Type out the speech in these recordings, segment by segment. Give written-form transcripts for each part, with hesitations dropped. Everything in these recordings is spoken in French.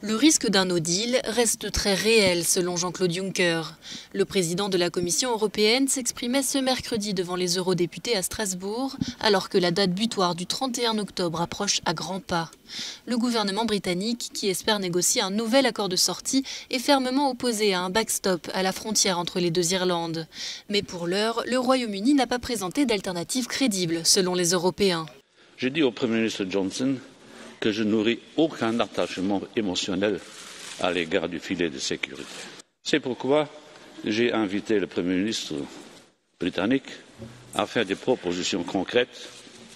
Le risque d'un no deal reste très réel selon Jean-Claude Juncker. Le président de la Commission européenne s'exprimait ce mercredi devant les eurodéputés à Strasbourg, alors que la date butoir du 31 octobre approche à grands pas. Le gouvernement britannique, qui espère négocier un nouvel accord de sortie, est fermement opposé à un backstop à la frontière entre les deux Irlandes. Mais pour l'heure, le Royaume-Uni n'a pas présenté d'alternative crédible, selon les Européens. J'ai dit au Premier ministre Johnson que je nourris aucun attachement émotionnel à l'égard du filet de sécurité. C'est pourquoi j'ai invité le Premier ministre britannique à faire des propositions concrètes,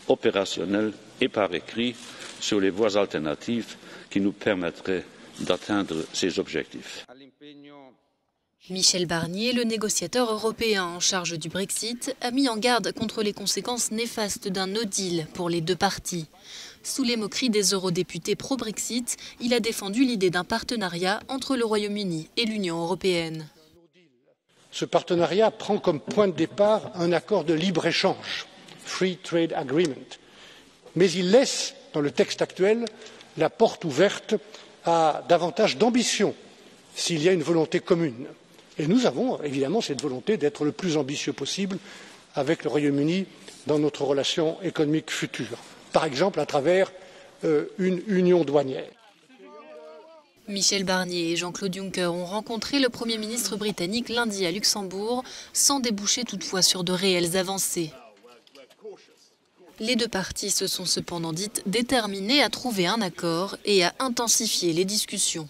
opérationnelles et par écrit sur les voies alternatives qui nous permettraient d'atteindre ces objectifs. Michel Barnier, le négociateur européen en charge du Brexit, a mis en garde contre les conséquences néfastes d'un no deal pour les deux parties. Sous les moqueries des eurodéputés pro-Brexit, il a défendu l'idée d'un partenariat entre le Royaume-Uni et l'Union européenne. Ce partenariat prend comme point de départ un accord de libre-échange, Free Trade Agreement, mais il laisse, dans le texte actuel, la porte ouverte à davantage d'ambition s'il y a une volonté commune. Et nous avons évidemment cette volonté d'être le plus ambitieux possible avec le Royaume-Uni dans notre relation économique future, par exemple à travers une union douanière. Michel Barnier et Jean-Claude Juncker ont rencontré le Premier ministre britannique lundi à Luxembourg, sans déboucher toutefois sur de réelles avancées. Les deux parties se sont cependant dites déterminées à trouver un accord et à intensifier les discussions.